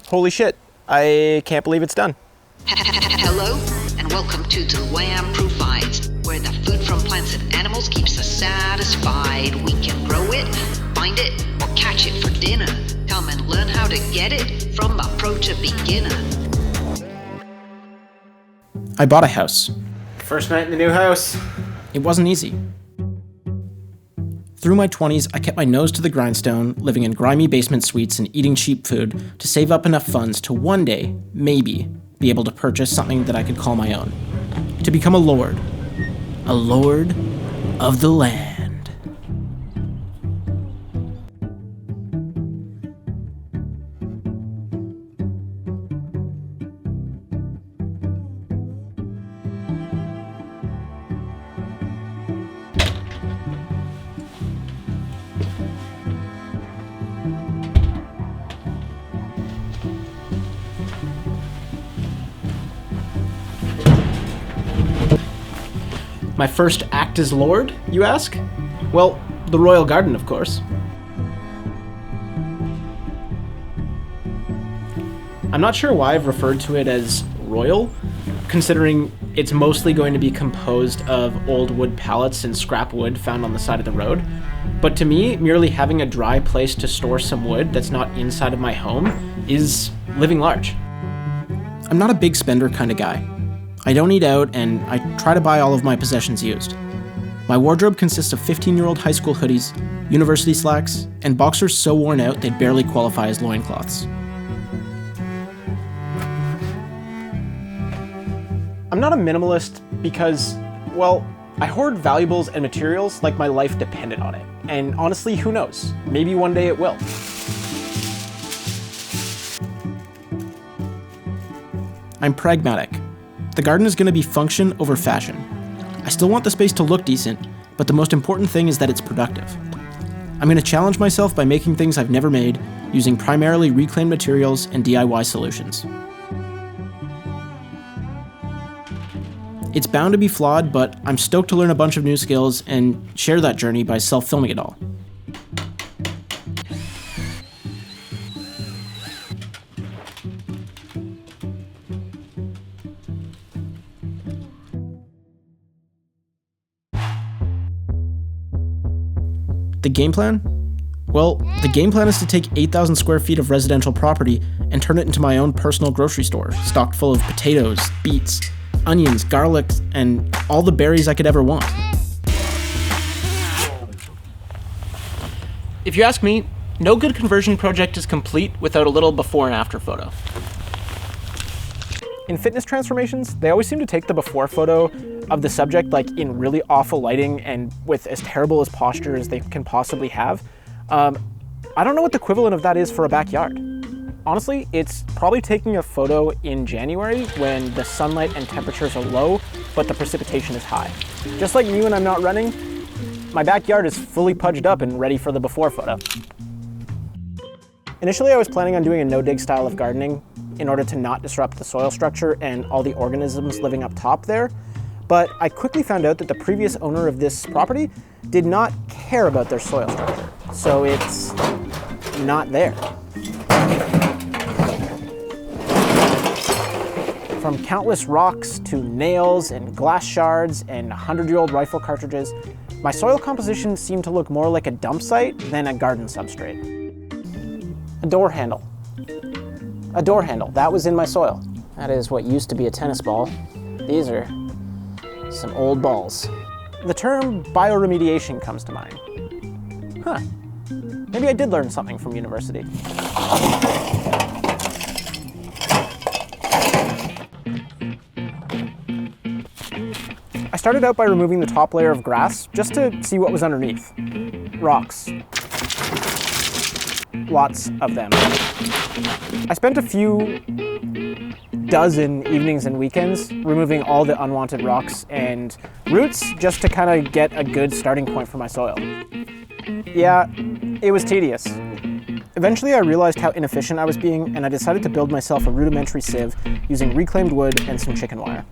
Holy shit, I can't believe it's done. Hello, and welcome to the Wham Provides, where the food from plants and animals keeps us satisfied. We can grow it, find it, or catch it for dinner. Come and learn how to get it from a pro to beginner. I bought a house. First night in the new house. It wasn't easy. Through my 20s, I kept my nose to the grindstone, living in grimy basement suites and eating cheap food to save up enough funds to one day, maybe, be able to purchase something that I could call my own. To become a lord of the land. My first act as lord, you ask? Well, the royal garden, of course. I'm not sure why I've referred to it as royal, considering it's mostly going to be composed of old wood pallets and scrap wood found on the side of the road. But to me, merely having a dry place to store some wood that's not inside of my home is living large. I'm not a big spender kind of guy. I don't eat out, and I try to buy all of my possessions used. My wardrobe consists of 15-year-old high school hoodies, university slacks, and boxers so worn out they'd barely qualify as loincloths. I'm not a minimalist because, well, I hoard valuables and materials like my life depended on it. And honestly, who knows? Maybe one day it will. I'm pragmatic. The garden is going to be function over fashion. I still want the space to look decent, but the most important thing is that it's productive. I'm going to challenge myself by making things I've never made, using primarily reclaimed materials and DIY solutions. It's bound to be flawed, but I'm stoked to learn a bunch of new skills and share that journey by self-filming it all. The game plan? Well, the game plan is to take 8,000 square feet of residential property and turn it into my own personal grocery store, stocked full of potatoes, beets, onions, garlic, and all the berries I could ever want. If you ask me, no good conversion project is complete without a little before and after photo. In fitness transformations, they always seem to take the before photo of the subject like in really awful lighting and with as terrible as posture as they can possibly have. I don't know what the equivalent of that is for a backyard. Honestly, it's probably taking a photo in January when the sunlight and temperatures are low, but the precipitation is high. Just like me when I'm not running, my backyard is fully pudged up and ready for the before photo. Initially, I was planning on doing a no-dig style of gardening in order to not disrupt the soil structure and all the organisms living up top there, but I quickly found out that the previous owner of this property did not care about their soil structure, so it's not there. From countless rocks to nails and glass shards and 100-year-old rifle cartridges, my soil composition seemed to look more like a dump site than a garden substrate. A door handle. A door handle, that was in my soil. That is what used to be a tennis ball. These are some old balls. The term bioremediation comes to mind. Huh, maybe I did learn something from university. I started out by removing the top layer of grass just to see what was underneath. Rocks. Lots of them. I spent a few dozen evenings and weekends removing all the unwanted rocks and roots just to kind of get a good starting point for my soil. Yeah, it was tedious. Eventually I realized how inefficient I was being, and I decided to build myself a rudimentary sieve using reclaimed wood and some chicken wire.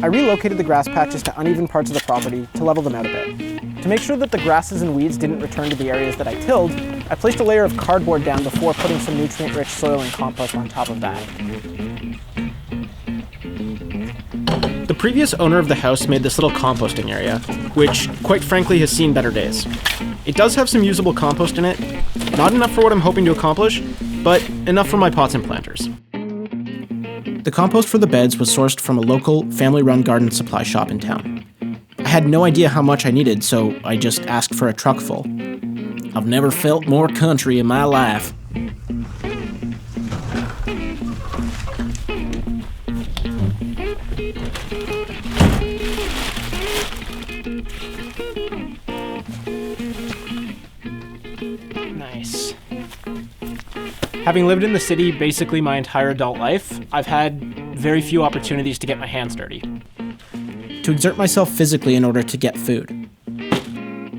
I relocated the grass patches to uneven parts of the property to level them out a bit. To make sure that the grasses and weeds didn't return to the areas that I tilled, I placed a layer of cardboard down before putting some nutrient-rich soil and compost on top of that. The previous owner of the house made this little composting area, which, quite frankly, has seen better days. It does have some usable compost in it, not enough for what I'm hoping to accomplish, but enough for my pots and planters. The compost for the beds was sourced from a local, family-run garden supply shop in town. I had no idea how much I needed, so I just asked for a truck full. I've never felt more country in my life. Nice. Having lived in the city basically my entire adult life, I've had very few opportunities to get my hands dirty. To exert myself physically in order to get food.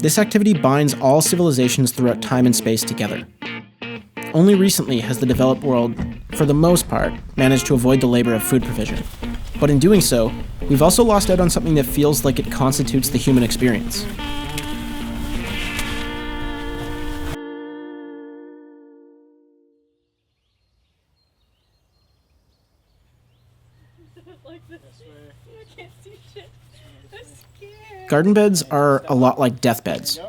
This activity binds all civilizations throughout time and space together. Only recently has the developed world, for the most part, managed to avoid the labor of food provision. But in doing so, we've also lost out on something that feels like it constitutes the human experience. Garden beds are a lot like deathbeds.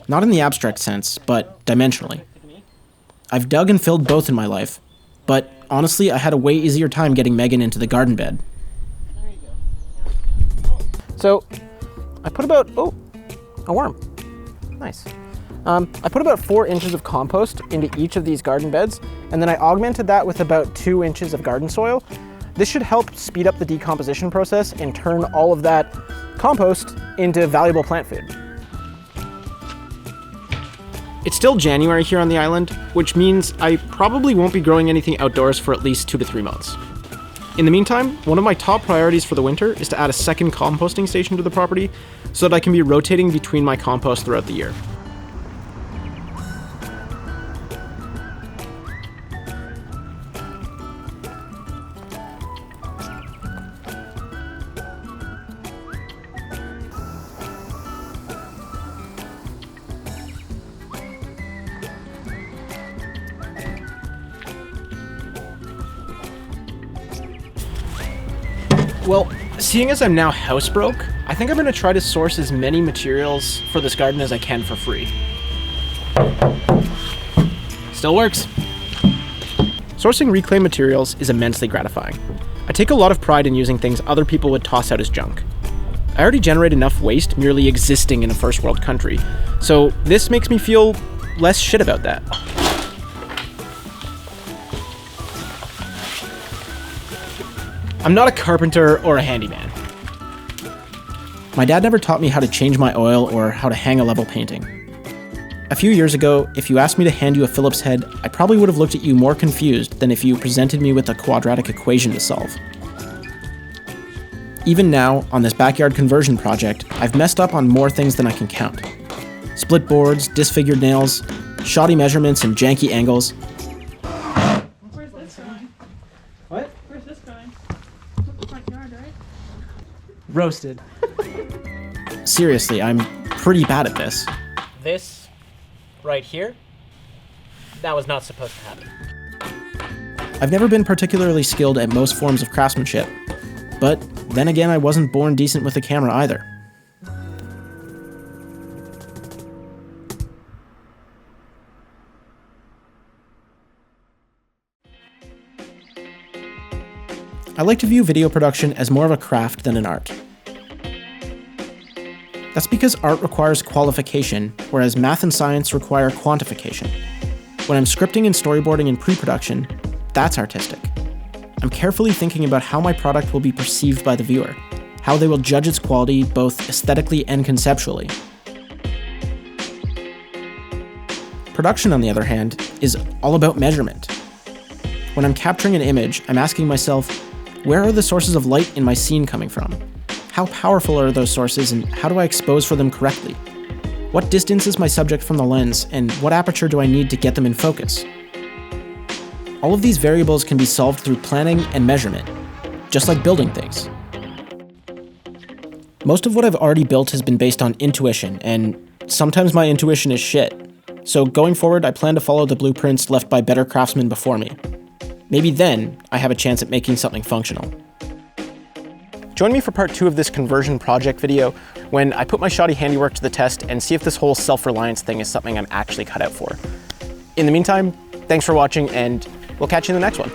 Not in the abstract sense, but dimensionally. I've dug and filled both in my life, but honestly, I had a way easier time getting Megan into the garden bed. So, I put about, a worm. Nice. I put about 4 inches of compost into each of these garden beds, and then I augmented that with about 2 inches of garden soil. This should help speed up the decomposition process and turn all of that compost into valuable plant food. It's still January here on the island, which means I probably won't be growing anything outdoors for at least 2 to 3 months. In the meantime, one of my top priorities for the winter is to add a second composting station to the property so that I can be rotating between my compost throughout the year. Well, seeing as I'm now housebroke, I think I'm going to try to source as many materials for this garden as I can for free. Still works. Sourcing reclaimed materials is immensely gratifying. I take a lot of pride in using things other people would toss out as junk. I already generate enough waste merely existing in a first world country, so this makes me feel less shit about that. I'm not a carpenter or a handyman. My dad never taught me how to change my oil or how to hang a level painting. A few years ago, if you asked me to hand you a Phillips head, I probably would have looked at you more confused than if you presented me with a quadratic equation to solve. Even now, on this backyard conversion project, I've messed up on more things than I can count. Split boards, disfigured nails, shoddy measurements, and janky angles. Where's this going? What? Where's this going? Front yard, right? Roasted. Seriously, I'm pretty bad at this. This, right here, that was not supposed to happen. I've never been particularly skilled at most forms of craftsmanship, but then again, I wasn't born decent with a camera either. I like to view video production as more of a craft than an art. That's because art requires qualification, whereas math and science require quantification. When I'm scripting and storyboarding in pre-production, that's artistic. I'm carefully thinking about how my product will be perceived by the viewer, how they will judge its quality both aesthetically and conceptually. Production, on the other hand, is all about measurement. When I'm capturing an image, I'm asking myself, where are the sources of light in my scene coming from? How powerful are those sources, and how do I expose for them correctly? What distance is my subject from the lens, and what aperture do I need to get them in focus? All of these variables can be solved through planning and measurement, just like building things. Most of what I've already built has been based on intuition, and sometimes my intuition is shit. So going forward, I plan to follow the blueprints left by better craftsmen before me. Maybe then, I have a chance at making something functional. Join me for part 2 of this conversion project video, when I put my shoddy handiwork to the test and see if this whole self-reliance thing is something I'm actually cut out for. In the meantime, thanks for watching, and we'll catch you in the next one.